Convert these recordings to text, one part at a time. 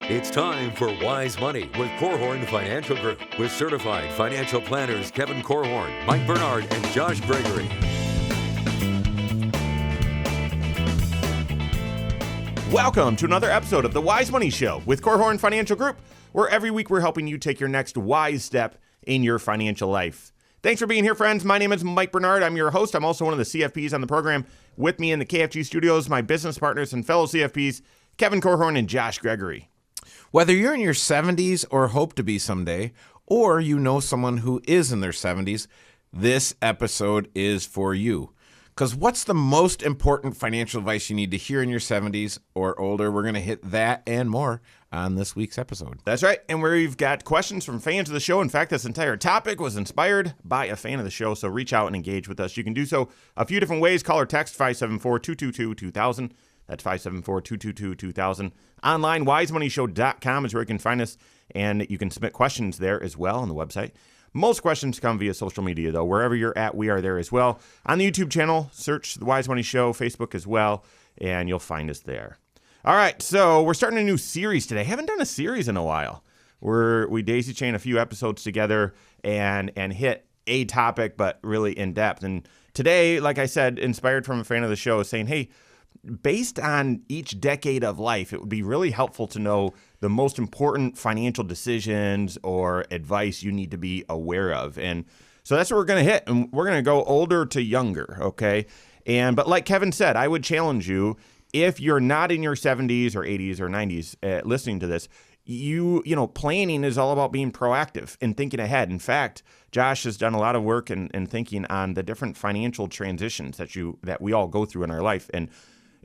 It's time for Wise Money with Korhorn Financial Group with certified financial planners Kevin Korhorn, Mike Bernard, and Josh Gregory. Welcome to another episode of the Wise Money Show with Korhorn Financial Group, where every week we're helping you take your next wise step in your financial life. Thanks for being here, friends. My name is Mike Bernard. I'm your host. I'm also one of the CFPs on the program. With me in the KFG studios, my business partners and fellow CFPs, Kevin Korhorn and Josh Gregory. Whether you're in your 70s or hope to be someday, or you know someone who is in their 70s, this episode is for you. Because what's the most important financial advice you need to hear in your 70s or older? We're going to hit that and more on this week's episode. That's right. And we've got questions from fans of the show. In fact, this entire topic was inspired by a fan of the show. So reach out and engage with us. You can do so a few different ways. Call or text 574-222-2000. That's 574-222-2000. Online, wisemoneyshow.com is where you can find us. And you can submit questions there as well on the website. Most questions come via social media, though. Wherever you're at, we are there as well. On the YouTube channel, search The Wise Money Show, Facebook as well, and you'll find us there. All right, so we're starting a new series today. Haven't done a series in a while. We daisy chain a few episodes together and hit a topic, but really in depth. And today, like I said, inspired from a fan of the show, saying, hey, based on each decade of life, it would be really helpful to know the most important financial decisions or advice you need to be aware of. And so that's what we're going to hit. And we're going to go older to younger, okay? But like Kevin said, I would challenge you, if you're not in your 70s or 80s or 90s listening to this, you know, planning is all about being proactive and thinking ahead. In fact, Josh has done a lot of work and thinking on the different financial transitions that we all go through in our life.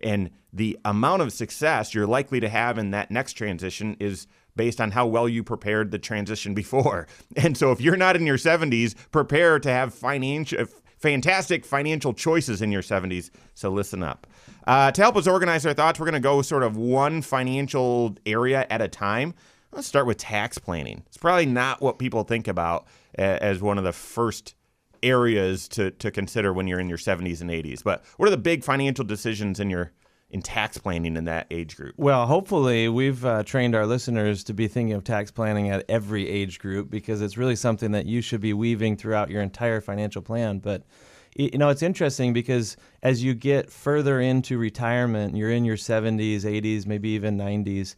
And the amount of success you're likely to have in that next transition is based on how well you prepared the transition before. And so if you're not in your 70s, prepare to have fantastic financial choices in your 70s. So listen up. To help us organize our thoughts, we're going to go sort of one financial area at a time. Let's start with tax planning. It's probably not what people think about as one of the first areas to consider when you're in your 70s and 80s. But what are the big financial decisions in tax planning in that age group? Well, hopefully we've trained our listeners to be thinking of tax planning at every age group, because it's really something that you should be weaving throughout your entire financial plan. But you know, it's interesting because as you get further into retirement, you're in your 70s, 80s, maybe even 90s.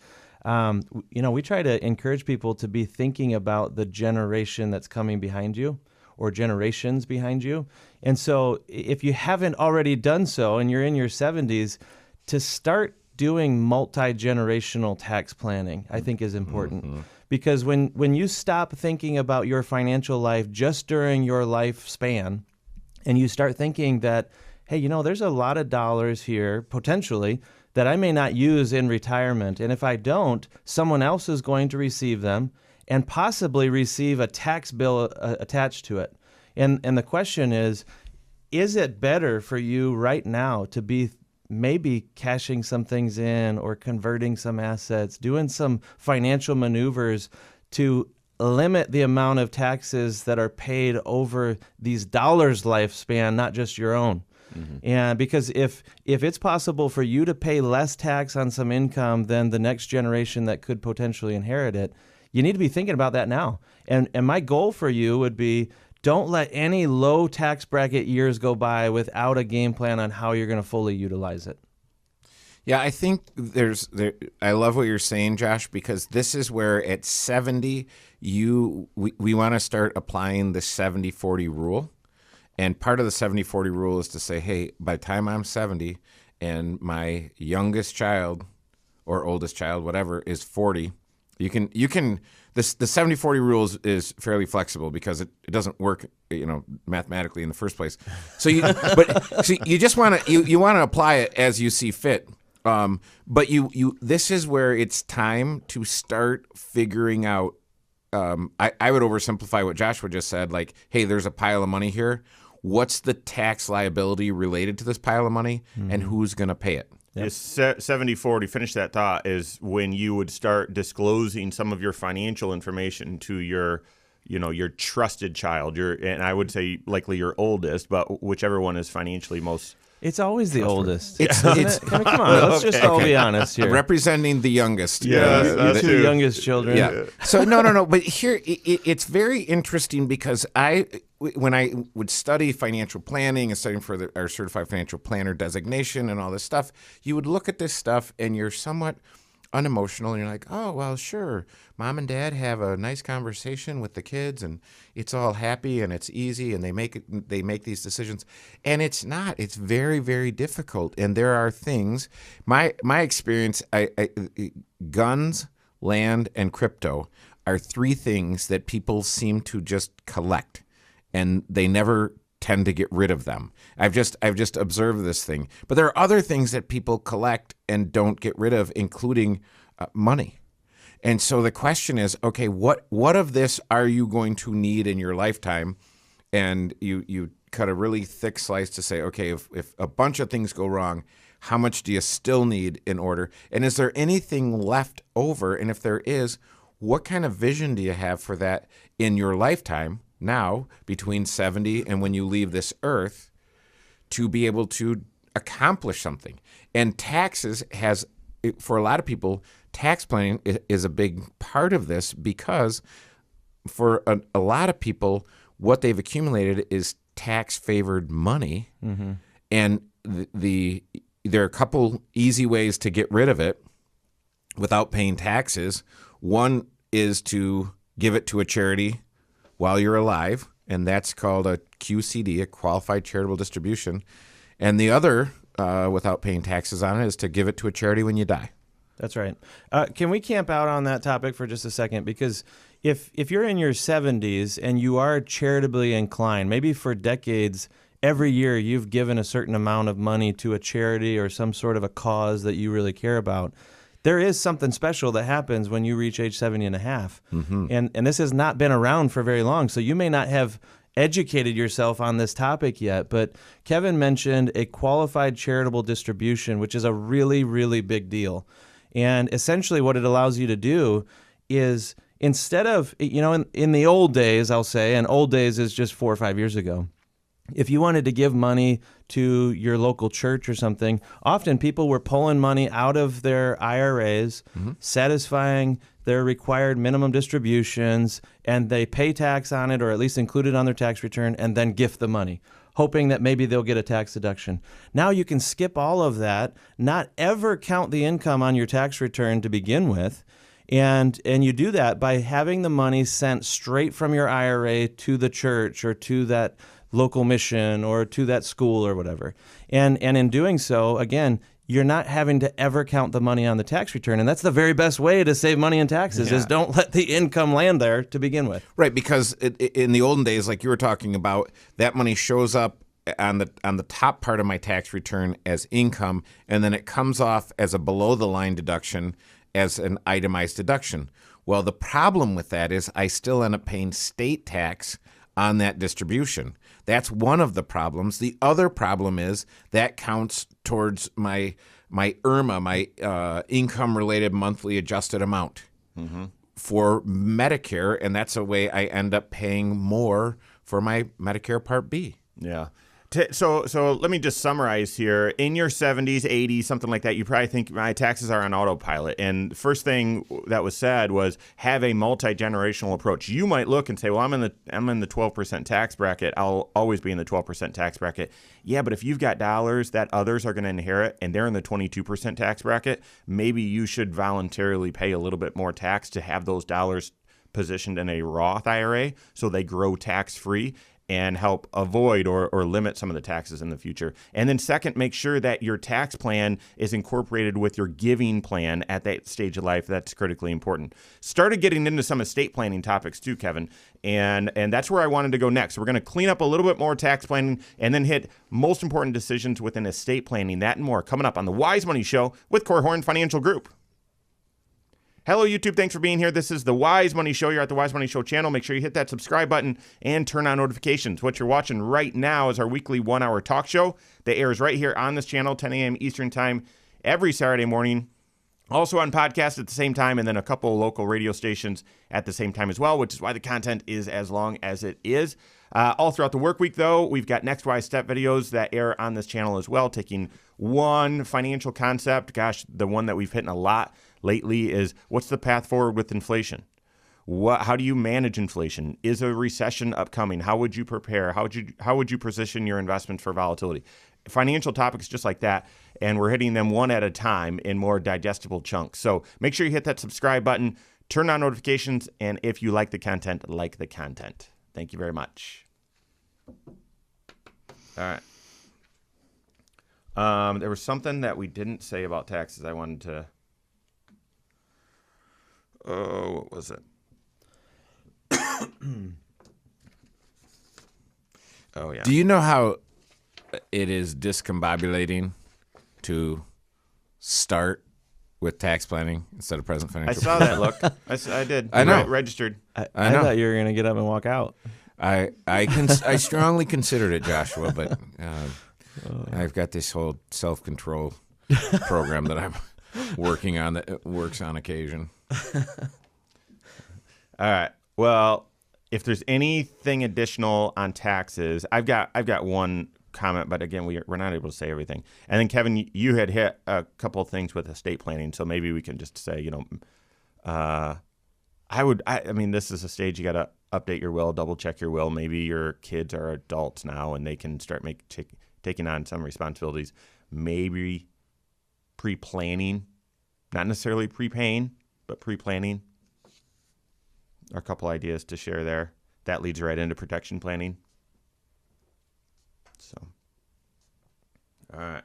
You know, we try to encourage people to be thinking about the generation that's coming behind you, or generations behind you. And so if you haven't already done so and you're in your 70s, to start doing multi-generational tax planning, I think is important. Mm-hmm. Because when you stop thinking about your financial life just during your lifespan, and you start thinking that, hey, you know, there's a lot of dollars here, potentially, that I may not use in retirement. And if I don't, someone else is going to receive them and possibly receive a tax bill attached to it. And the question is it better for you right now to be maybe cashing some things in or converting some assets, doing some financial maneuvers to limit the amount of taxes that are paid over these dollars lifespan, not just your own? Mm-hmm. And because if it's possible for you to pay less tax on some income than the next generation that could potentially inherit it, you need to be thinking about that now. And my goal for you would be, don't let any low tax bracket years go by without a game plan on how you're going to fully utilize it. Yeah, I think I love what you're saying, Josh, because this is where at 70, we want to start applying the 70-40 rule. And part of the 70-40 rule is to say, hey, by the time I'm 70 and my youngest child or oldest child, whatever, is 40, you can the 70-40 rule is fairly flexible because it doesn't work, you know, mathematically in the first place. So you just want to you want to apply it as you see fit. But this is where it's time to start figuring out. I would oversimplify what Joshua just said, like, hey, there's a pile of money here. What's the tax liability related to this pile of money, and who's going to pay it? Yep. 70-40, finish that thought, is when you would start disclosing some of your financial information to your trusted child, and I would say likely your oldest, but whichever one is financially most It's always the oldest. It's- isn't it's- it? I mean, come on, let's just all be honest here. Representing the youngest. Yes, the that's two true. youngest children. Yeah. So no. But here, it's very interesting because when I would study financial planning and studying for our certified financial planner designation and all this stuff, you would look at this stuff and you're somewhat unemotional and you're like, oh, well, sure. Mom and dad have a nice conversation with the kids and it's all happy and it's easy and they make these decisions. And it's not. It's very, very difficult. And there are things, my experience, guns, land, and crypto are three things that people seem to just collect, and they never tend to get rid of them. I've just observed this thing. But there are other things that people collect and don't get rid of, including money. And so the question is, okay, what of this are you going to need in your lifetime? And you cut a really thick slice to say, okay, if a bunch of things go wrong, how much do you still need in order? And is there anything left over? And if there is, what kind of vision do you have for that in your lifetime now, between 70 and when you leave this earth, to be able to accomplish something? And taxes for a lot of people, tax planning is a big part of this, because for a lot of people, what they've accumulated is tax-favored money. Mm-hmm. And there are a couple easy ways to get rid of it without paying taxes. One is to give it to a charity while you're alive, and that's called a QCD, a qualified charitable distribution. And the other, without paying taxes on it, is to give it to a charity when you die. That's right. Can we camp out on that topic for just a second? Because if you're in your 70s and you are charitably inclined, maybe for decades, every year you've given a certain amount of money to a charity or some sort of a cause that you really care about, there is something special that happens when you reach age 70 and a half. Mm-hmm. And this has not been around for very long, so you may not have educated yourself on this topic yet, but Kevin mentioned a qualified charitable distribution, which is a really, really big deal. And essentially what it allows you to do is, instead of, in the old days, I'll say, and old days is just 4 or 5 years ago, if you wanted to give money to your local church or something, often people were pulling money out of their IRAs, mm-hmm. satisfying their required minimum distributions, and they pay tax on it, or at least include it on their tax return, and then gift the money, hoping that maybe they'll get a tax deduction. Now you can skip all of that, not ever count the income on your tax return to begin with, and you do that by having the money sent straight from your IRA to the church or to that local mission or to that school or whatever. And in doing so, again, you're not having to ever count the money on the tax return. And that's the very best way to save money in taxes, is don't let the income land there to begin with. Right, because in the olden days, like you were talking about, that money shows up on the top part of my tax return as income, and then it comes off as a below-the-line deduction as an itemized deduction. Well, the problem with that is I still end up paying state tax on that distribution. That's one of the problems. The other problem is that counts towards my IRMA, my income-related monthly adjusted amount mm-hmm. for Medicare, and that's a way I end up paying more for my Medicare Part B. Yeah. So let me just summarize here. In your 70s, 80s, something like that, you probably think my taxes are on autopilot. And the first thing that was said was have a multi-generational approach. You might look and say, well, I'm in the 12% tax bracket. I'll always be in the 12% tax bracket. Yeah, but if you've got dollars that others are going to inherit and they're in the 22% tax bracket, maybe you should voluntarily pay a little bit more tax to have those dollars positioned in a Roth IRA so they grow tax-free and help avoid or limit some of the taxes in the future. And then second, make sure that your tax plan is incorporated with your giving plan at that stage of life. That's critically important. Started getting into some estate planning topics too, Kevin, and that's where I wanted to go next. We're going to clean up a little bit more tax planning and then hit most important decisions within estate planning, that and more, coming up on the Wise Money Show with Korhorn Financial Group. Hello, YouTube. Thanks for being here. This is the Wise Money Show. You're at the Wise Money Show channel. Make sure you hit that subscribe button and turn on notifications. What you're watching right now is our weekly 1-hour talk show that airs right here on this channel, 10 a.m. Eastern Time, every Saturday morning. Also on podcast at the same time, and then a couple local radio stations at the same time as well, which is why the content is as long as it is. All throughout the work week, though, we've got Next Wise Step videos that air on this channel as well, taking one financial concept. Gosh, the one that we've hit a lot lately is what's the path forward with inflation? How do you manage inflation? Is a recession upcoming? How would you prepare? How would you position your investments for volatility? Financial topics just like that, and we're hitting them one at a time in more digestible chunks. So make sure you hit that subscribe button, turn on notifications, and if you like the content, like the content. Thank you very much. All right. There was something that we didn't say about taxes I wanted to... Oh, what was it? Oh, yeah. Do you know how it is discombobulating to start with tax planning instead of present financial I saw that look. I did. I know. Registered. I know. thought you were going to get up and walk out. I strongly considered it, Joshua, but I've got this whole self-control program that I'm working on that works on occasion. All right. Well, if there's anything additional on taxes, I've got one comment, but again, we're not able to say everything. And then Kevin, you had hit a couple of things with estate planning, so maybe we can just say, I mean, this is a stage you got to update your will, double check your will. Maybe your kids are adults now and they can start taking on some responsibilities. Maybe pre-planning, not necessarily prepaying, but pre-planning. Are a couple ideas to share there. That leads right into protection planning. So, all right.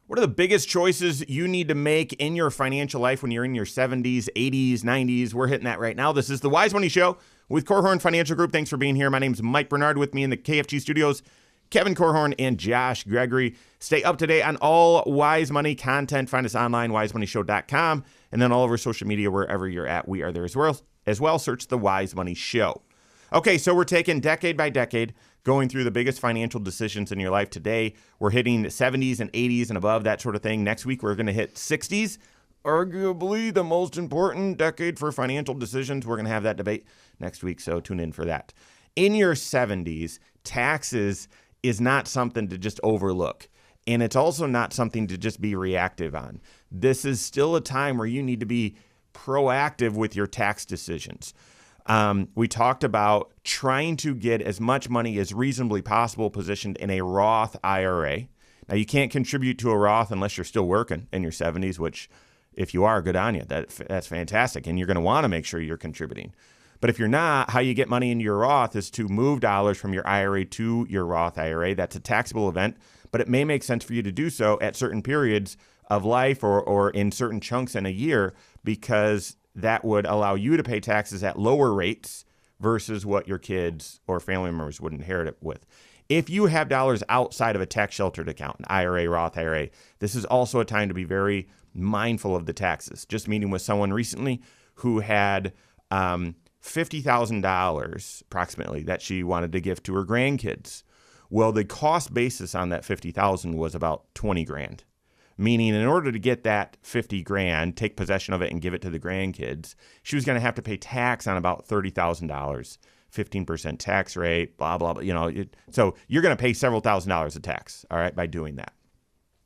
What are the biggest choices you need to make in your financial life when you're in your 70s, 80s, 90s? We're hitting that right now. This is the Wise Money Show with Korhorn Financial Group. Thanks for being here. My name's Mike Bernard. With me in the KFG studios, Kevin Korhorn and Josh Gregory. Stay up to date on all Wise Money content. Find us online, wisemoneyshow.com, and then all over social media, wherever you're at. We are there as well. Search the Wise Money Show. Okay, so we're taking decade by decade, going through the biggest financial decisions in your life. Today, we're hitting 70s and 80s and above, that sort of thing. Next week, we're going to hit 60s, arguably the most important decade for financial decisions. We're going to have that debate next week, so tune in for that. In your 70s, taxes is not something to just overlook. And it's also not something to just be reactive on. This is still a time where you need to be proactive with your tax decisions. We talked about trying to get as much money as reasonably possible positioned in a Roth IRA. Now, you can't contribute to a Roth unless you're still working in your 70s, which if you are, good on you. That's fantastic. And you're going to want to make sure you're contributing. But if you're not, how you get money into your Roth is to move dollars from your IRA to your Roth IRA. That's a taxable event, but it may make sense for you to do so at certain periods of life or in certain chunks in a year, because that would allow you to pay taxes at lower rates versus what your kids or family members would inherit it with. If you have dollars outside of a tax sheltered account, an IRA, Roth IRA, this is also a time to be very mindful of the taxes. Just meeting with someone recently who had $50,000 approximately that she wanted to give to her grandkids. Well, the cost basis on that $50,000 was about $20,000. Meaning, in order to get that $50,000, take possession of it and give it to the grandkids, she was going to have to pay tax on about $30,000, 15% tax rate, blah, blah, blah. So you're going to pay several $1,000s of tax, all right, by doing that.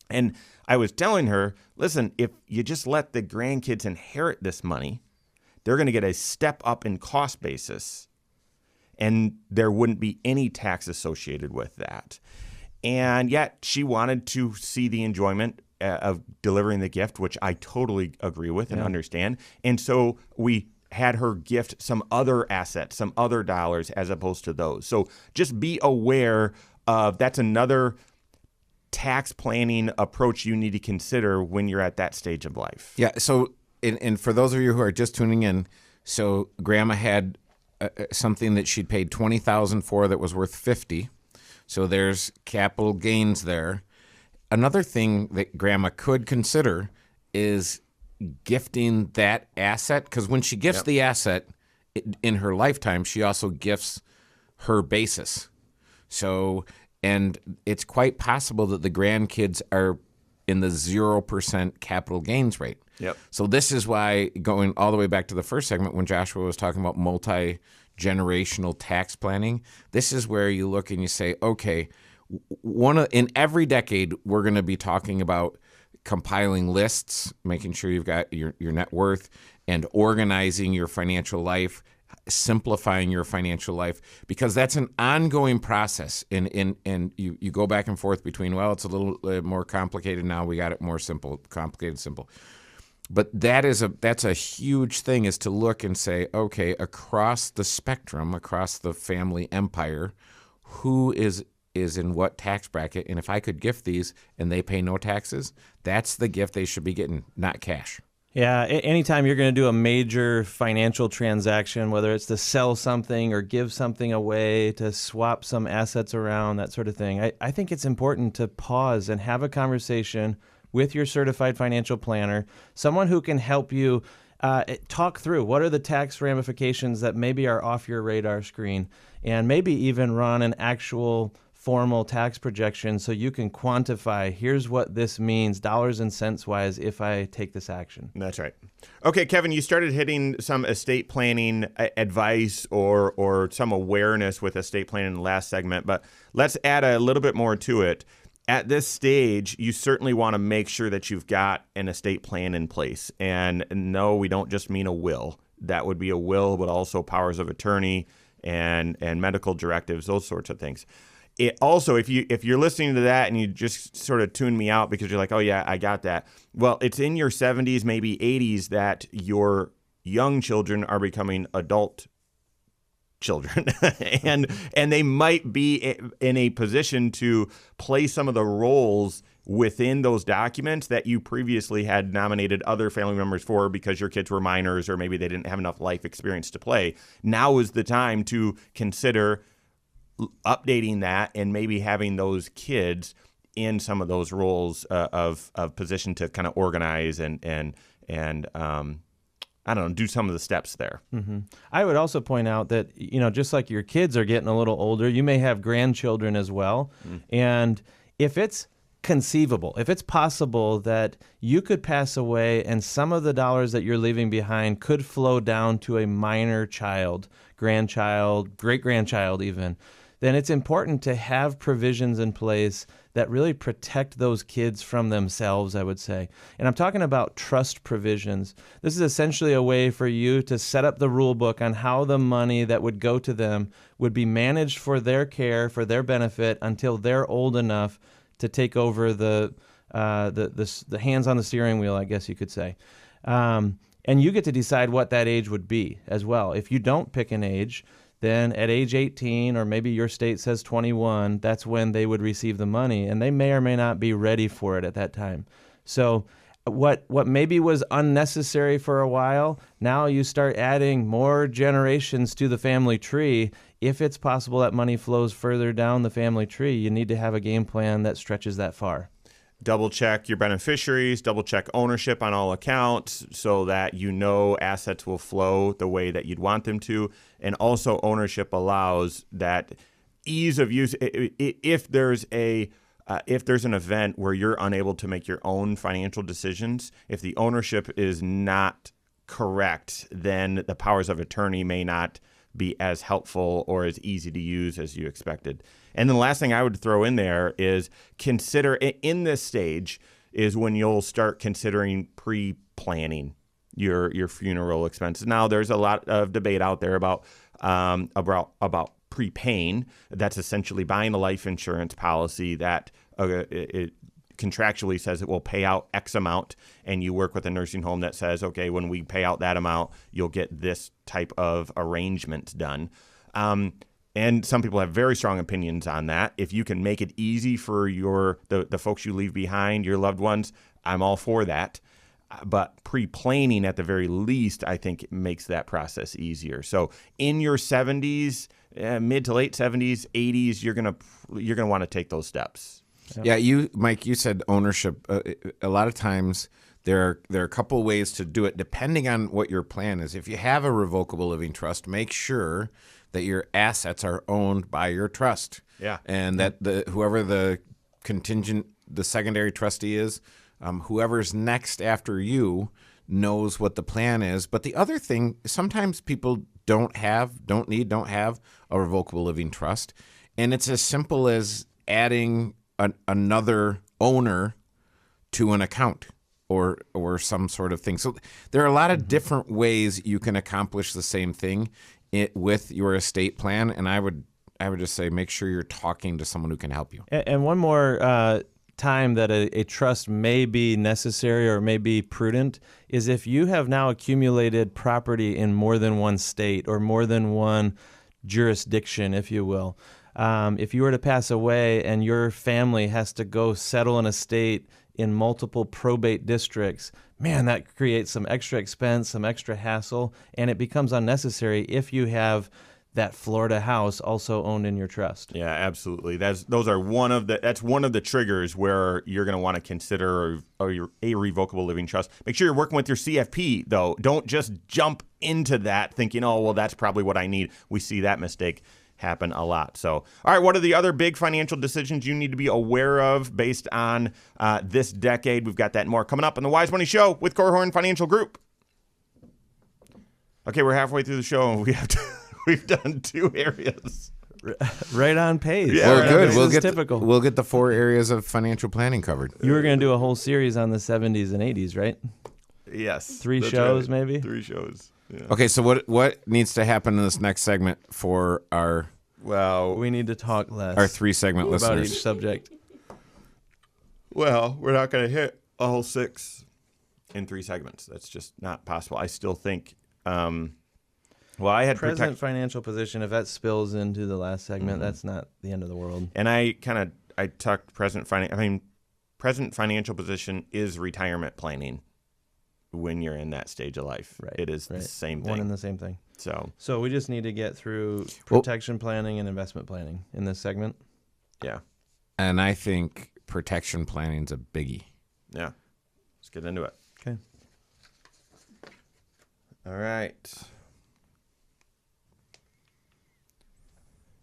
And I was telling her, listen, if you just let the grandkids inherit this money, they're going to get a step up in cost basis, and there wouldn't be any tax associated with that. And yet she wanted to see the enjoyment of delivering the gift, which I totally agree with and understand. And so we had her gift some other assets, some other dollars as opposed to those. So just be aware of that's another tax planning approach you need to consider when you're at that stage of life. Yeah. So, and for those of you who are just tuning in, so Grandma had something that she'd paid $20,000 for that was worth $50,000. So there's capital gains there. Another thing that Grandma could consider is gifting that asset, because when she gifts the asset in her lifetime, she also gifts her basis. So, and it's quite possible that the grandkids are in the 0% capital gains rate. Yep. So this is why, going all the way back to the first segment when Joshua was talking about generational tax planning, this is where you look and you say, okay, in every decade, we're going to be talking about compiling lists, making sure you've got your net worth, and organizing your financial life, simplifying your financial life, because that's an ongoing process. And you go back and forth between, well, it's a little more complicated now, we got it more simple, complicated, simple. But that's a huge thing, is to look and say, okay, across the spectrum, across the family empire, who is in what tax bracket, and if I could gift these and they pay no taxes, that's the gift they should be getting, not cash. Yeah, anytime you're going to do a major financial transaction, whether it's to sell something or give something away, to swap some assets around, that sort of thing, I think it's important to pause and have a conversation with your certified financial planner, someone who can help you talk through what are the tax ramifications that maybe are off your radar screen, and maybe even run an actual formal tax projection so you can quantify, here's what this means dollars and cents wise if I take this action. That's right. Okay, Kevin, you started hitting some estate planning advice or some awareness with estate planning in the last segment, but let's add a little bit more to it. At this stage, you certainly want to make sure that you've got an estate plan in place. And no, we don't just mean a will. That would be a will, but also powers of attorney and medical directives, those sorts of things. It also, if you're listening to that and you just sort of tune me out because you're like, oh yeah, I got that. Well, it's in your 70s, maybe 80s that your young children are becoming adult children and they might be in a position to play some of the roles within those documents that you previously had nominated other family members for because your kids were minors or maybe they didn't have enough life experience to play. Now is the time to consider updating that and maybe having those kids in some of those roles of position to kind of organize and I don't know, do some of the steps there. Mm-hmm. I would also point out that, just like your kids are getting a little older, you may have grandchildren as well. And if it's conceivable, if it's possible that you could pass away and some of the dollars that you're leaving behind could flow down to a minor child, grandchild, great-grandchild even, then it's important to have provisions in place that really protect those kids from themselves, I would say. And I'm talking about trust provisions. This is essentially a way for you to set up the rule book on how the money that would go to them would be managed for their care, for their benefit, until they're old enough to take over the hands on the steering wheel, I guess you could say. And you get to decide what that age would be as well. If you don't pick an age, then at age 18, or maybe your state says 21, that's when they would receive the money, and they may or may not be ready for it at that time. So what maybe was unnecessary for a while, now you start adding more generations to the family tree. If it's possible that money flows further down the family tree, you need to have a game plan that stretches that far. Double check your beneficiaries, double check ownership on all accounts so that assets will flow the way that you'd want them to. And also ownership allows that ease of use. If there's an event where you're unable to make your own financial decisions, if the ownership is not correct, then the powers of attorney may not be as helpful or as easy to use as you expected. And then the last thing I would throw in there is consider, in this stage, is when you'll start considering pre-planning your funeral expenses. Now, there's a lot of debate out there about prepaying. That's essentially buying a life insurance policy that it contractually says it will pay out X amount, and you work with a nursing home that says, okay, when we pay out that amount, you'll get this type of arrangement done. And some people have very strong opinions on that. If you can make it easy for the folks you leave behind, your loved ones, I'm all for that. But pre-planning at the very least, I think makes that process easier. So in your 70s, mid to late 70s, 80s, you're gonna want to take those steps. Yeah, Mike, you said ownership. A lot of times there are a couple ways to do it depending on what your plan is. If you have a revocable living trust, make sure that your assets are owned by your trust. Yeah. And that whoever the secondary trustee is, whoever's next after you knows what the plan is. But the other thing, sometimes people don't have a revocable living trust. And it's as simple as adding another owner to an account or some sort of thing. So there are a lot of different ways you can accomplish the same thing with your estate plan. And I would just say make sure you're talking to someone who can help you. And one more time that a trust may be necessary or may be prudent is if you have now accumulated property in more than one state or more than one jurisdiction, if you will. If you were to pass away and your family has to go settle an estate in multiple probate districts, man, that creates some extra expense, some extra hassle, and it becomes unnecessary if you have that Florida house also owned in your trust. Yeah, absolutely. That's one of the triggers where you're going to want to consider a revocable living trust. Make sure you're working with your CFP though. Don't just jump into that thinking, oh, well, that's probably what I need. We see that mistake happen a lot. So, all right, what are the other big financial decisions you need to be aware of based on this decade? We've got that and more coming up on the Wise Money Show with Korhorn Financial Group. Okay, we're halfway through the show and we've done 2 areas. Right on pace. Yeah, well, good. Typical. We'll get the 4 areas of financial planning covered. You were going to do a whole series on the 70s and 80s, right? Yes. 3 shows, right. Maybe? 3 shows. Yeah. Okay, so what needs to happen in this next segment for our we need to talk less. Our 3-segment listeners about each subject. Well, we're not going to hit a whole 6 in 3 segments. That's just not possible. I still think. I had present financial position. If that spills into the last segment, that's not the end of the world. And I tucked present financial position is retirement planning. When you're in that stage of life, right, it is the same thing. One and the same thing. So we just need to get through protection planning and investment planning in this segment. Yeah. And I think protection planning is a biggie. Yeah. Let's get into it. Okay. All right.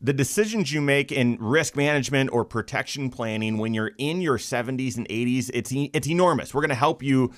The decisions you make in risk management or protection planning when you're in your 70s and 80s, it's enormous. We're going to help you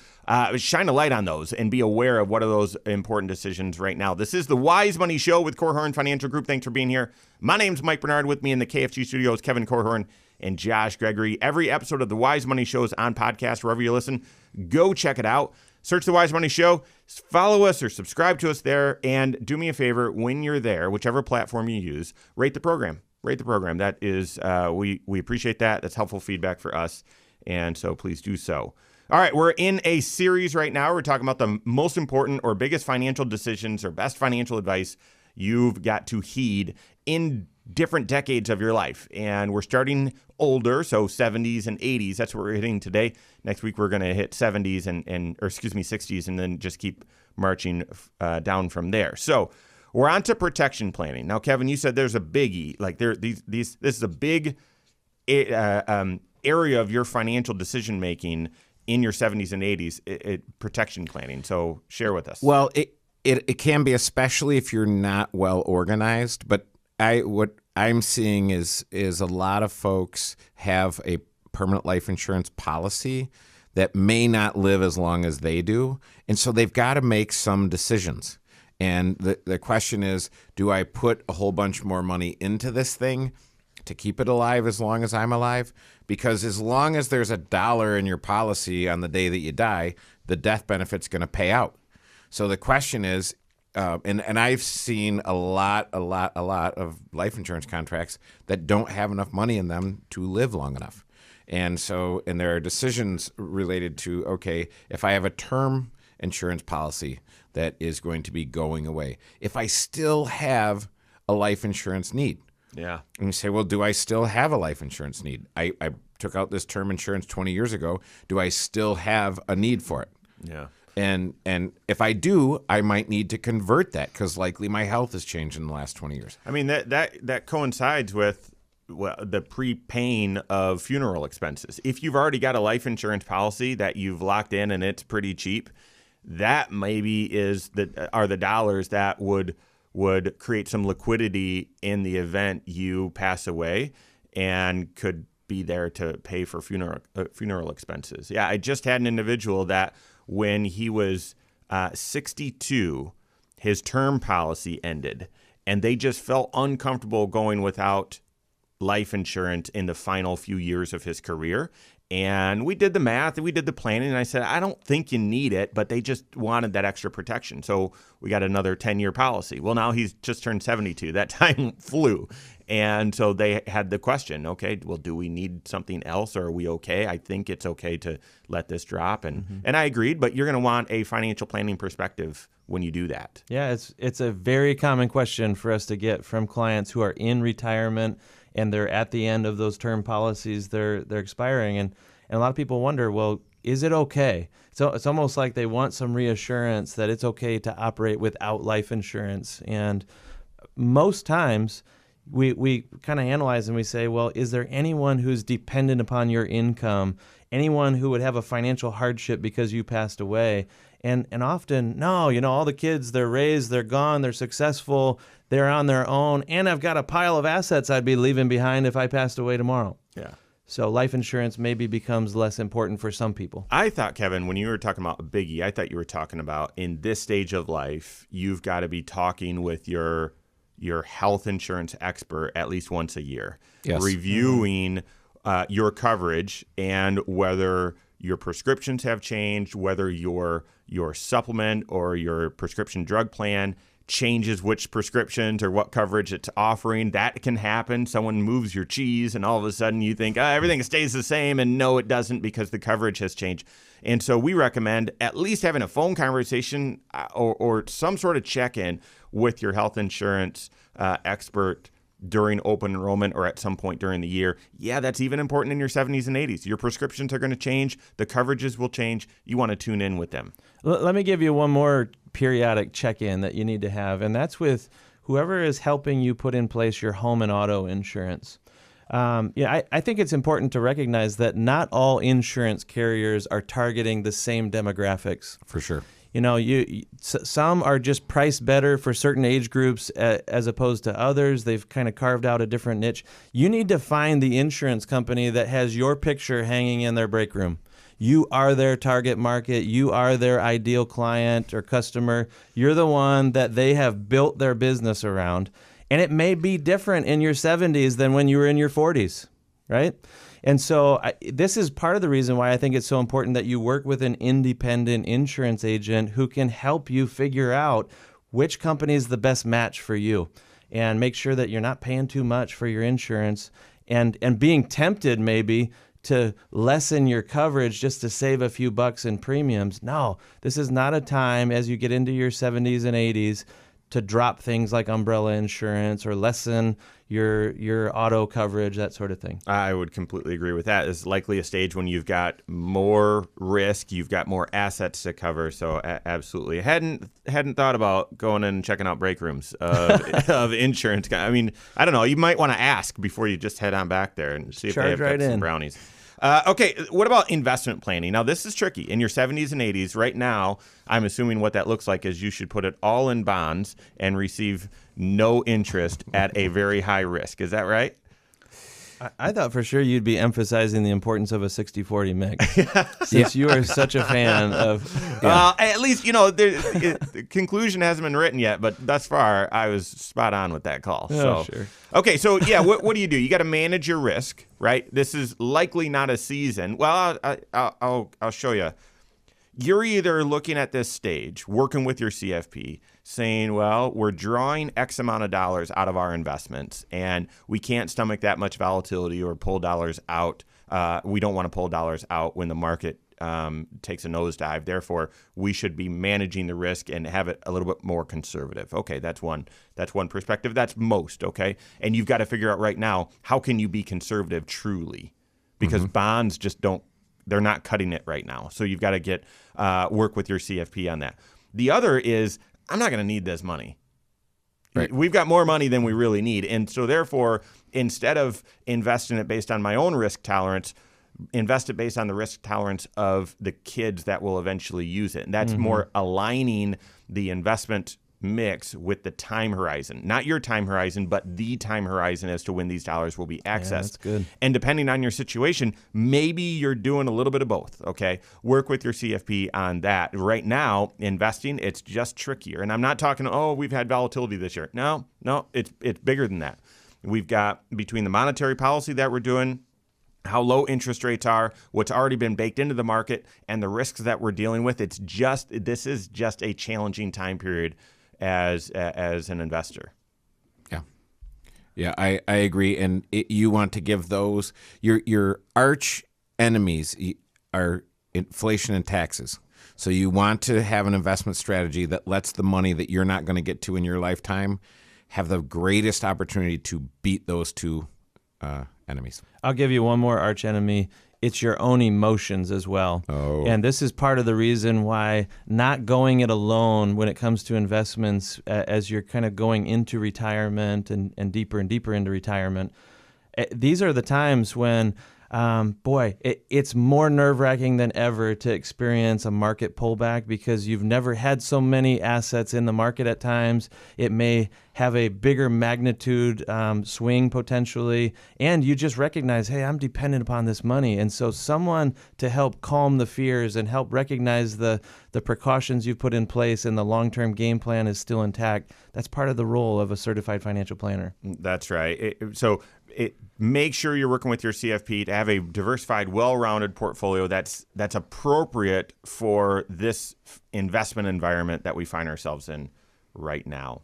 shine a light on those and be aware of what are those important decisions right now. This is the Wise Money Show with Korhorn Financial Group. Thanks for being here. My name's Mike Bernard. With me in the KFG studios, Kevin Korhorn and Josh Gregory. Every episode of the Wise Money Show is on podcast wherever you listen. Go check it out. Search the Wise Money Show, follow us or subscribe to us there, and do me a favor when you're there, whichever platform you use, rate the program. Rate the program. That is, we appreciate that. That's helpful feedback for us, and so please do so. All right, we're in a series right now. We're talking about the most important or biggest financial decisions or best financial advice you've got to heed in different decades of your life. And we're starting older, so 70s and 80s. That's what we're hitting today. Next week, we're going to hit 70s and 60s, and then just keep marching down from there. So we're on to protection planning. Now, Kevin, you said there's a biggie. Like this is a big area of your financial decision making in your 70s and 80s, protection planning. So share with us. Well, it can be, especially if you're not well organized, but what I'm seeing is a lot of folks have a permanent life insurance policy that may not live as long as they do. And so they've got to make some decisions. And the question is, do I put a whole bunch more money into this thing to keep it alive as long as I'm alive? Because as long as there's $1 in your policy on the day that you die, the death benefit's going to pay out. So the question is, and I've seen a lot of life insurance contracts that don't have enough money in them to live long enough. And there are decisions related to, okay, if I have a term insurance policy that is going to be going away, if I still have a life insurance need. Yeah. And you say, well, do I still have a life insurance need? I took out this term insurance 20 years ago. Do I still have a need for it? Yeah. And if I do, I might need to convert that because likely my health has changed in the last 20 years. I mean, that coincides with the prepaying of funeral expenses. If you've already got a life insurance policy that you've locked in and it's pretty cheap, that maybe are the dollars that would create some liquidity in the event you pass away and could be there to pay for funeral expenses. Yeah, I just had an individual that when he was 62, his term policy ended, and they just felt uncomfortable going without life insurance in the final few years of his career. And we did the math and we did the planning, and I said, I don't think you need it, but they just wanted that extra protection. So we got another 10-year policy. Well, now he's just turned 72. That time flew. And so they had the question, okay, well, do we need something else, or are we okay? I think it's okay to let this drop. And I agreed, but you're going to want a financial planning perspective when you do that. Yeah, it's a very common question for us to get from clients who are in retirement and they're at the end of those term policies, they're expiring, and a lot of people wonder, well, is it okay? So it's almost like they want some reassurance that it's okay to operate without life insurance. And most times we kind of analyze and we say, well, is there anyone who's dependent upon your income, anyone who would have a financial hardship because you passed away? And often, no, all the kids, they're raised, they're gone, they're successful, they're on their own, and I've got a pile of assets I'd be leaving behind if I passed away tomorrow. Yeah. So life insurance maybe becomes less important for some people. I thought, Kevin, when you were talking about a biggie, I thought you were talking about in this stage of life, you've got to be talking with your health insurance expert at least once a year, reviewing your coverage and whether your prescriptions have changed, whether your supplement or your prescription drug plan changes which prescriptions or what coverage it's offering. That can happen. Someone moves your cheese and all of a sudden you think everything stays the same, and no, it doesn't, because the coverage has changed. And so we recommend at least having a phone conversation or some sort of check-in with your health insurance expert during open enrollment or at some point during the year. Yeah, that's even important in your 70s and 80s. Your prescriptions are going to change. The coverages will change. You want to tune in with them. Let me give you one more periodic check-in that you need to have, and that's with whoever is helping you put in place your home and auto insurance. I think it's important to recognize that not all insurance carriers are targeting the same demographics. For sure. Some are just priced better for certain age groups as opposed to others. They've kind of carved out a different niche. You need to find the insurance company that has your picture hanging in their break room. You are their target market. You are their ideal client or customer. You're the one that they have built their business around. And it may be different in your 70s than when you were in your 40s, right? And so this is part of the reason why I think it's so important that you work with an independent insurance agent who can help you figure out which company is the best match for you, and make sure that you're not paying too much for your insurance and being tempted maybe to lessen your coverage just to save a few bucks in premiums. No, this is not a time as you get into your 70s and 80s to drop things like umbrella insurance or lessen your auto coverage, that sort of thing. I would completely agree with that. It's likely a stage when you've got more risk, you've got more assets to cover. So absolutely. Hadn't thought about going in and checking out break rooms of insurance. I mean, I don't know. You might want to ask before you just head on back there and see if they have right some brownies. Okay, what about investment planning? Now, this is tricky. In your 70s and 80s, right now, I'm assuming what that looks like is you should put it all in bonds and receive no interest at a very high risk. Is that right? I thought for sure you'd be emphasizing the importance of a 60-40 mix, since you are such a fan of... Well, at least, the conclusion hasn't been written yet, but thus far, I was spot on with that call. Sure. Okay, so yeah, what do? You got to manage your risk, right? This is likely not a season. Well, I'll show you. You're either looking at this stage, working with your CFP, saying, well, we're drawing X amount of dollars out of our investments, and we can't stomach that much volatility or pull dollars out. We don't want to pull dollars out when the market takes a nosedive. Therefore, we should be managing the risk and have it a little bit more conservative. Okay, that's one perspective. That's most, okay? And you've got to figure out right now, how can you be conservative truly? Because bonds just they're not cutting it right now. So you've got to work with your CFP on that. The other is, I'm not going to need this money. Right. We've got more money than we really need. And so therefore, instead of investing it based on my own risk tolerance, invest it based on the risk tolerance of the kids that will eventually use it. And that's more aligning the investment mix with the time horizon, not your time horizon, but the time horizon as to when these dollars will be accessed. that's good. And depending on your situation, maybe you're doing a little bit of both, okay? Work with your CFP on that. Right now, investing, it's just trickier. And I'm not talking, we've had volatility this year. No, it's bigger than that. We've got between the monetary policy that we're doing, how low interest rates are, what's already been baked into the market, and the risks that we're dealing with. This is just a challenging time period as an investor. Yeah, I agree. And you want to give those your arch enemies are inflation and taxes. So you want to have an investment strategy that lets the money that you're not going to get to in your lifetime have the greatest opportunity to beat those two enemies. I'll give you one more arch enemy. It's your own emotions as well. Oh. And this is part of the reason why not going it alone when it comes to investments as you're kind of going into retirement and deeper into retirement. These are the times when, it's more nerve-wracking than ever to experience a market pullback because you've never had so many assets in the market at times. It may have a bigger magnitude swing potentially, and you just recognize, hey, I'm dependent upon this money. And so someone to help calm the fears and help recognize the precautions you've put in place and the long-term game plan is still intact, that's part of the role of a certified financial planner. That's right. Make sure you're working with your CFP to have a diversified, well-rounded portfolio that's appropriate for this investment environment that we find ourselves in right now.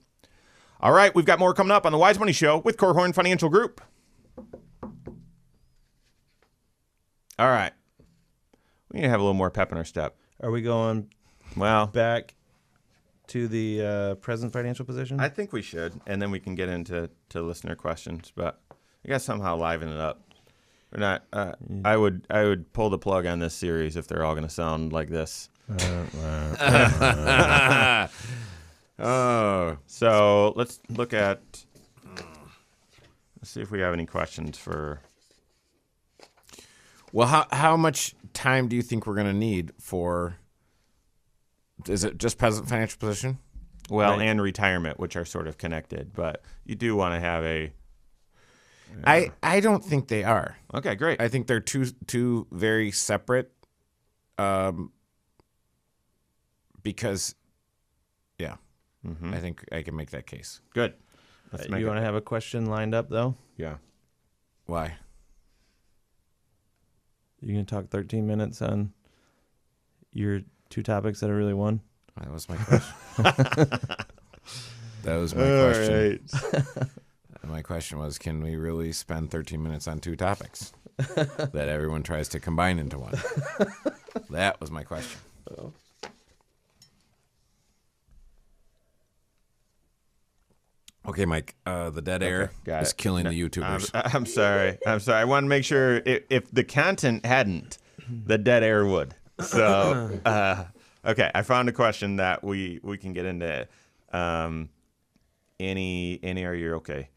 All right, we've got more coming up on the Wise Money Show with Korhorn Financial Group. All right. We need to have a little more pep in our step. Are we going back to the present financial position? I think we should, and then we can get into listener questions, but I got to somehow liven it up. We're not. I would pull the plug on this series if they're all going to sound like this. So let's look at. Let's see if we have any questions for. Well, how much time do you think we're going to need for? Is it just present financial position? Well, Right. and retirement, which are sort of connected, but you do want to have a. I don't think they are. Okay, great. I think they're two very separate. Because, yeah, I think I can make that case. Good. Let's make You it. want to have a question lined up, though? Yeah. Why? You can talk 13 minutes on your two topics that are really one? That was my question. That was my question. Right. My question was, can we really spend 13 minutes on two topics that everyone tries to combine into one? That was my question. Okay, Mike, the dead air got is it. killing the YouTubers. I'm sorry. I want to make sure if the content hadn't, the dead air would. So, okay, I found a question that we can get into. Any are you okay?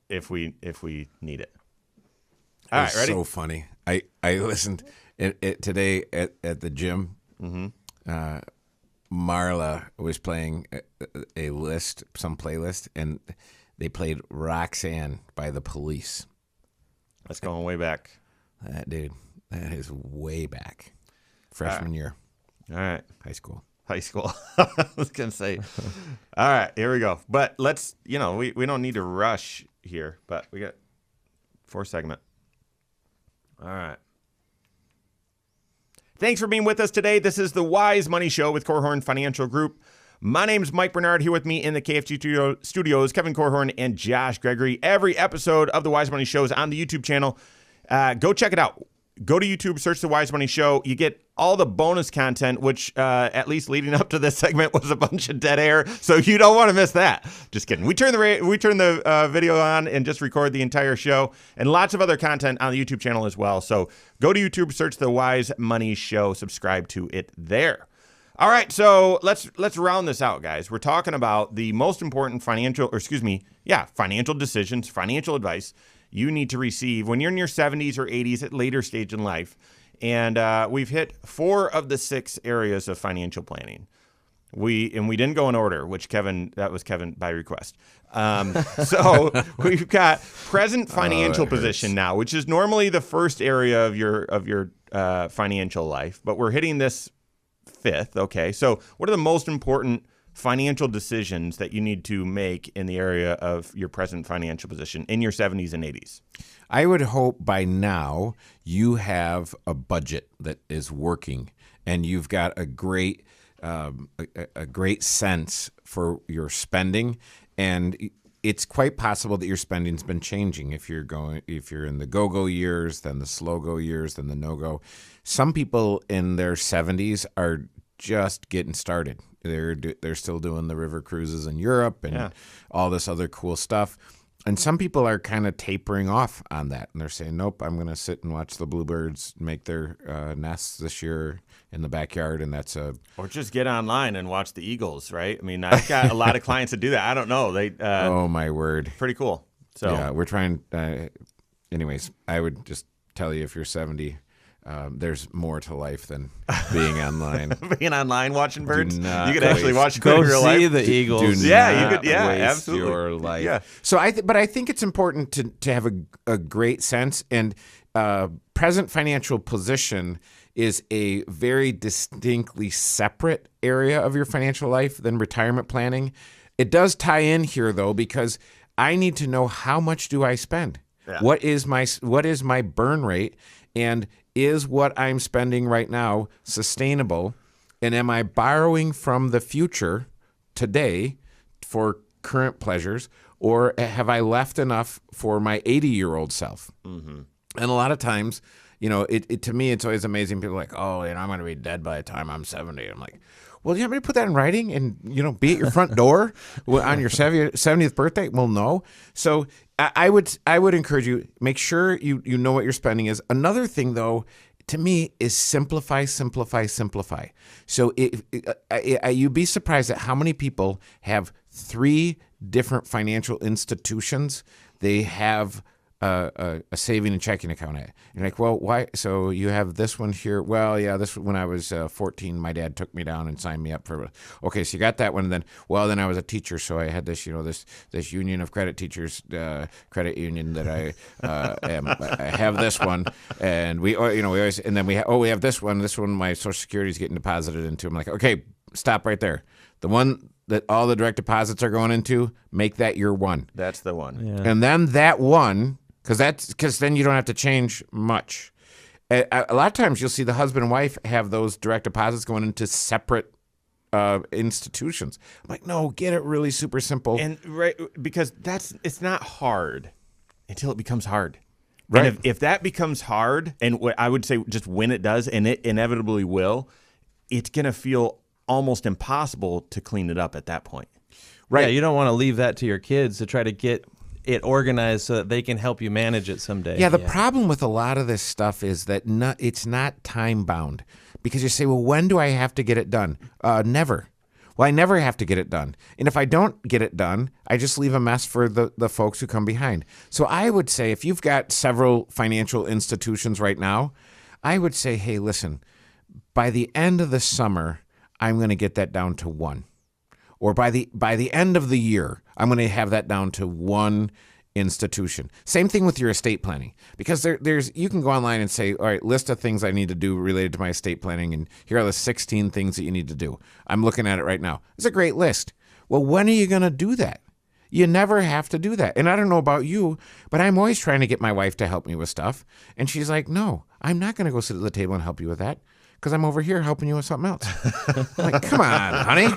If we need it. All right, ready? So funny. I listened today at the gym. Marla was playing a list, some playlist, and they played Roxanne by The Police. That's going way back. That is way back. Freshman year, All right. high school. High school. I was going to say. All right, here we go. But let's, we don't need to rush here, but we got 4 segment. All right. Thanks for being with us today. This is the Wise Money Show with Korhorn Financial Group. My name's Mike Bernard. Here with me in the KFG studios, Kevin Korhorn and Josh Gregory. Every episode of the Wise Money Show is on the YouTube channel. Go check it out. Go to YouTube, search the Wise Money Show. You get all the bonus content, which at least leading up to this segment was a bunch of dead air. So you don't want to miss that. Just kidding. We turn the video on and just record the entire show, and lots of other content on the YouTube channel as well. So go to YouTube, search the Wise Money Show, subscribe to it there. All right, so let's round this out, guys. We're talking about the most important financial decisions, financial advice you need to receive when you're in your 70s or 80s at later stage in life. And we've hit 4 of the 6 areas of financial planning. we didn't go in order, that was Kevin by request. So we've got present financial position now, which is normally the first area of your financial life, but we're hitting this fifth. Okay, so what are the most important financial decisions that you need to make in the area of your present financial position in your 70s and 80s? I would hope by now you have a budget that is working, and you've got a great sense for your spending, and it's quite possible that your spending's been changing. If you're in the go-go years, then the slow-go years, then the no-go. Some people in their 70s are just getting started. They're still doing the river cruises in Europe and all this other cool stuff. And some people are kind of tapering off on that, and they're saying, nope, I'm going to sit and watch the bluebirds make their nests this year in the backyard, and or just get online and watch the eagles, right? I mean, I've got a lot of clients that do that. I don't know. Oh, my word. Pretty cool. So yeah, we're trying. Anyways, I would just tell you, if you're 70, there's more to life than being online. Being online watching birds, you could actually watch Go in real life. see the eagles. Do You not could. Yeah, waste absolutely. your life. Yeah. So but I think it's important to have a great sense, and present financial position is a very distinctly separate area of your financial life than retirement planning. It does tie in here though, because I need to know, how much do I spend? Yeah. What is my burn rate, and is what I'm spending right now sustainable? And am I borrowing from the future today for current pleasures, or have I left enough for my 80-year-old self? Mm-hmm. And a lot of times, to me, it's always amazing. People are like, oh, I'm going to be dead by the time I'm 70. I'm like, well, do you want me to put that in writing and, be at your front door on your 70th birthday? Well, no. So I would encourage you, make sure you know what your spending is. Another thing, though, to me, is simplify. So you'd be surprised at how many people have 3 different financial institutions they have a saving and checking account at. You're like, well, why? So you have this one here. Well, yeah, this when I was 14, my dad took me down and signed me up for. Okay, so you got that one. And then I was a teacher, so I had this, this Union of Credit Teachers credit union that I I have this one, and we always, and then we have this one. This one, my Social Security is getting deposited into. I'm like, okay, stop right there. The one that all the direct deposits are going into, make that your one. That's the one. Yeah. And then that one. Because then you don't have to change much. A lot of times you'll see the husband and wife have those direct deposits going into separate institutions. I'm like, no, get it really super simple. And because it's not hard until it becomes hard. Right. And if that becomes hard, and I would say just when it does, and it inevitably will, it's going to feel almost impossible to clean it up at that point. Right. Yeah, you don't want to leave that to your kids to try to get it organized so that they can help you manage it someday. Yeah, the problem with a lot of this stuff is that it's not time bound, because you say, well, when do I have to get it done? Never. Well, I never have to get it done. And if I don't get it done, I just leave a mess for the folks who come behind. So I would say, if you've got several financial institutions right now, I would say, hey, listen, by the end of the summer, I'm going to get that down to 1. Or by the end of the year, I'm going to have that down to 1 institution. Same thing with your estate planning, because you can go online and say, all right, list of things I need to do related to my estate planning, and here are the 16 things that you need to do. I'm looking at it right now. It's a great list. Well, when are you going to do that? You never have to do that. And I don't know about you, but I'm always trying to get my wife to help me with stuff. And she's like, no, I'm not going to go sit at the table and help you with that, because I'm over here helping you with something else. I'm like, come on, honey.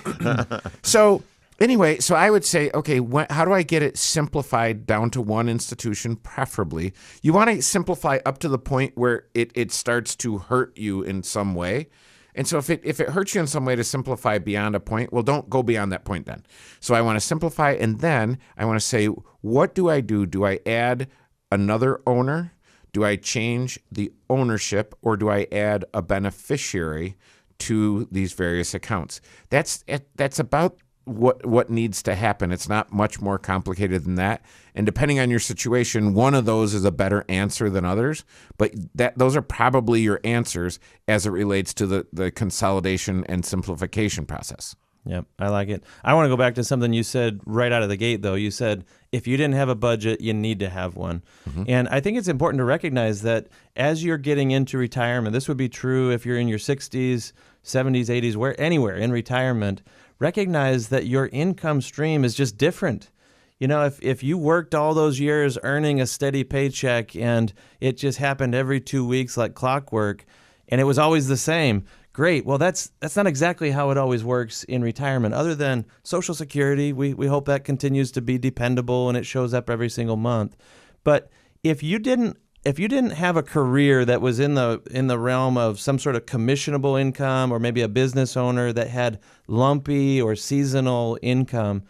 So anyway, I would say, okay, how do I get it simplified down to 1 institution, preferably? You want to simplify up to the point where it starts to hurt you in some way. And so if it hurts you in some way to simplify beyond a point, well, don't go beyond that point then. So I want to simplify, and then I want to say, what do I do? Do I add another owner? Do I change the ownership, or do I add a beneficiary to these various accounts? That's about what needs to happen. It's not much more complicated than that. And depending on your situation, one of those is a better answer than others. But those are probably your answers as it relates to the consolidation and simplification process. Yep, I like it. I want to go back to something you said right out of the gate, though. You said if you didn't have a budget, you need to have one. And I think it's important to recognize that as you're getting into retirement, this would be true if you're in your 60s, 70s, 80s, anywhere in retirement, recognize that your income stream is just different. You know, if you worked all those years earning a steady paycheck and it just happened every 2 weeks like clockwork, and it was always the same, great. Well, that's not exactly how it always works in retirement. Other than Social Security, we hope that continues to be dependable and it shows up every single month. But if you didn't have a career that was in the realm of some sort of commissionable income, or maybe a business owner that had lumpy or seasonal income,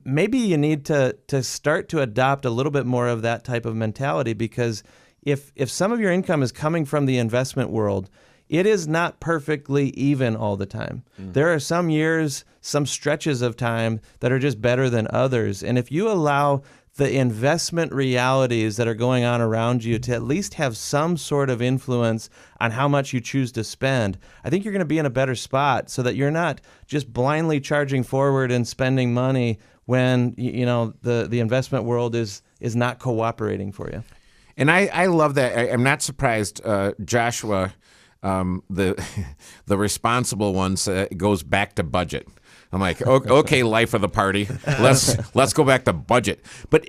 maybe you need to start to adopt a little bit more of that type of mentality, because if some of your income is coming from the investment world, it is not perfectly even all the time. There are some years, some stretches of time that are just better than others. And if you allow the investment realities that are going on around you to at least have some sort of influence on how much you choose to spend, I think you're going to be in a better spot, so that you're not just blindly charging forward and spending money when the investment world is not cooperating for you. And I love that. I'm not surprised, Joshua, the responsible one goes back to budget. I'm like, okay, life of the party, let's go back to budget. But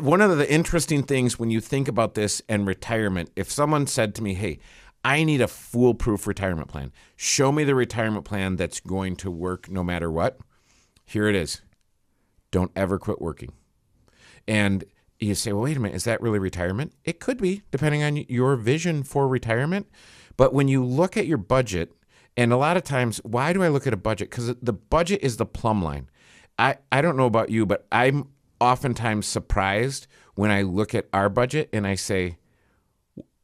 one of the interesting things when you think about this and retirement, if someone said to me, hey, I need a foolproof retirement plan, show me the retirement plan that's going to work no matter what, here it is. Don't ever quit working. And you say, well, wait a minute, is that really retirement? It could be, depending on your vision for retirement. But when you look at your budget, and a lot of times, why do I look at a budget? Because the budget is the plumb line. I don't know about you, but I'm oftentimes surprised when I look at our budget and I say,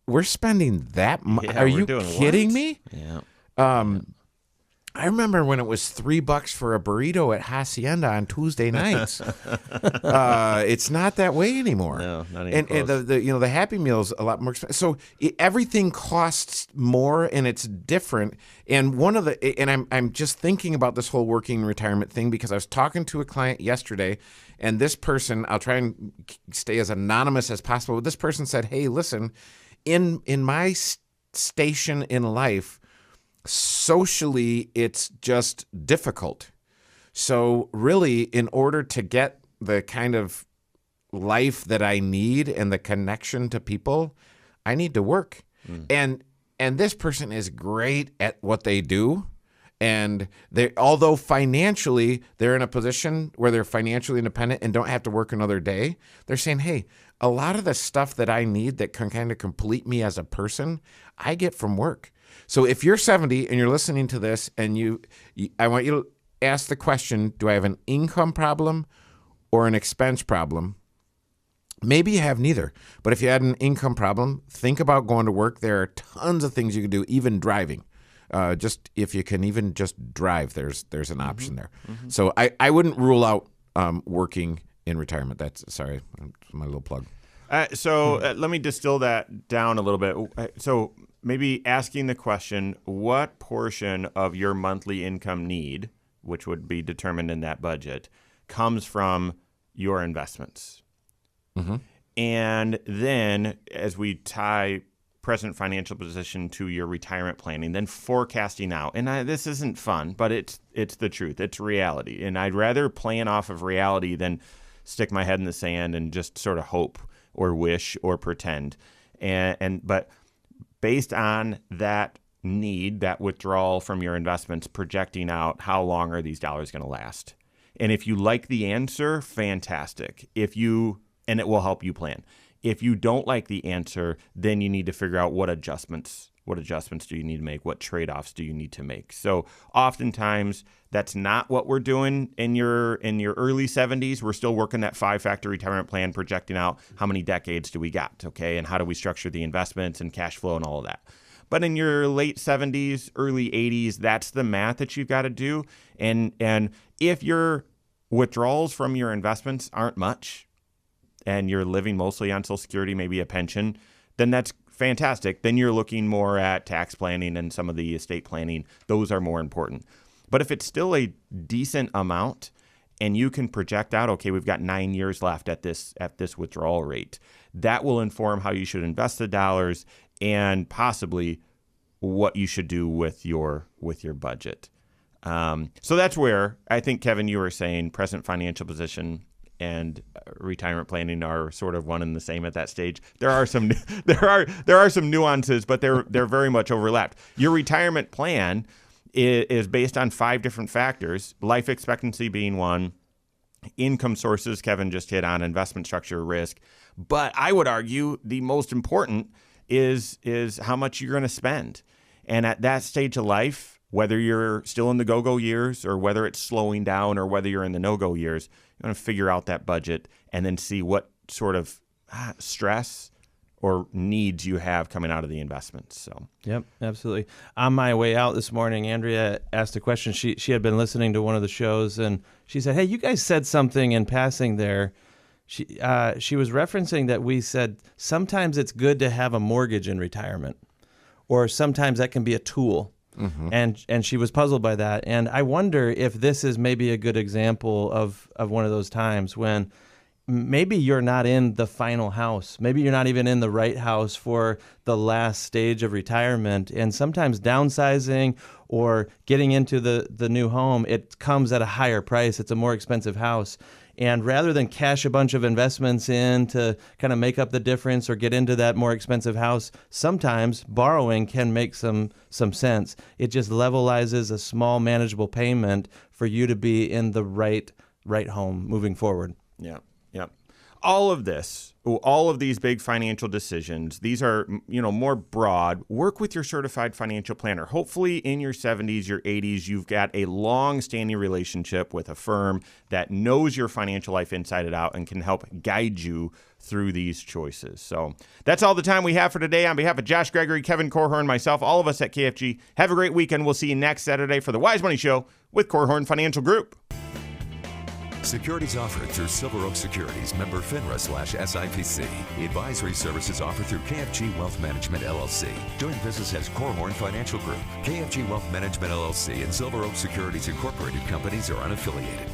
we're spending that much? Are you kidding me? Yeah. I remember when it was $3 for a burrito at Hacienda on Tuesday nights. It's not that way anymore. No, not even close. And the Happy Meal's a lot more expensive. So everything costs more, and it's different. And I'm just thinking about this whole working retirement thing, because I was talking to a client yesterday, and this person, I'll try and stay as anonymous as possible, but this person said, hey, listen, in my station in life, socially, it's just difficult. So really, in order to get the kind of life that I need and the connection to people, I need to work. And this person is great at what they do. And although financially they're in a position where they're financially independent and don't have to work another day, they're saying, hey, a lot of the stuff that I need that can kind of complete me as a person, I get from work. So if you're 70 and you're listening to this, and I want you to ask the question, do I have an income problem or an expense problem? Maybe you have neither. But if you had an income problem, think about going to work. There are tons of things you can do, even driving. Just if you can even just drive, there's an option there. So I wouldn't rule out working in retirement. That's my little plug. Let me distill that down a little bit. So maybe asking the question, what portion of your monthly income need, which would be determined in that budget, comes from your investments? And then as we tie present financial position to your retirement planning, then forecasting out. And this isn't fun, but it's the truth. It's reality. And I'd rather plan off of reality than stick my head in the sand and just sort of hope or wish or pretend. But based on that need, that withdrawal from your investments, projecting out how long are these dollars going to last. And if you like the answer, fantastic. And it will help you plan. If you don't like the answer, then you need to figure out what adjustments do you need to make? What trade-offs do you need to make? So oftentimes that's not what we're doing in your early 70s. We're still working that 5-factor retirement plan, projecting out how many decades do we got, okay? And how do we structure the investments and cash flow and all of that. But in your late 70s, early 80s, that's the math that you've got to do. And if your withdrawals from your investments aren't much, and you're living mostly on Social Security, maybe a pension, then that's fantastic. Then you're looking more at tax planning and some of the estate planning. Those are more important. But if it's still a decent amount and you can project out, okay, we've got 9 years left at this withdrawal rate, that will inform how you should invest the dollars and possibly what you should do with your budget. So that's where I think, Kevin, you were saying present financial position and retirement planning are sort of one and the same at that stage. There are some nuances, but they're very much overlapped. Your retirement plan is based on 5 different factors, life expectancy being one, income sources, Kevin just hit on, investment structure, risk. But I would argue the most important is how much you're going to spend. And at that stage of life, whether you're still in the go-go years or whether it's slowing down or whether you're in the no-go years, you're going to figure out that budget and then see what sort of stress or needs you have coming out of the investments. So, yep, absolutely. On my way out this morning, Andrea asked a question. She had been listening to one of the shows, and she said, "Hey, you guys said something in passing there." She was referencing that we said sometimes it's good to have a mortgage in retirement, or sometimes that can be a tool. Mm-hmm. And she was puzzled by that. And I wonder if this is maybe a good example of one of those times when maybe you're not in the final house. Maybe you're not even in the right house for the last stage of retirement. And sometimes downsizing or getting into the new home, it comes at a higher price. It's a more expensive house. And rather than cash a bunch of investments in to kind of make up the difference or get into that more expensive house, sometimes borrowing can make some sense. It just levelizes a small manageable payment for you to be in the right home moving forward. Yeah. All of this, all of these big financial decisions, these are, more broad. Work with your certified financial planner. Hopefully in your 70s, your 80s, you've got a long-standing relationship with a firm that knows your financial life inside and out and can help guide you through these choices. So that's all the time we have for today. On behalf of Josh Gregory, Kevin Korhorn, myself, all of us at KFG, have a great weekend. We'll see you next Saturday for the Wise Money Show with Korhorn Financial Group. Securities offered through Silver Oak Securities, member FINRA/SIPC. Advisory services offered through KFG Wealth Management, LLC. Doing business as Korhorn Financial Group. KFG Wealth Management, LLC and Silver Oak Securities Incorporated companies are unaffiliated.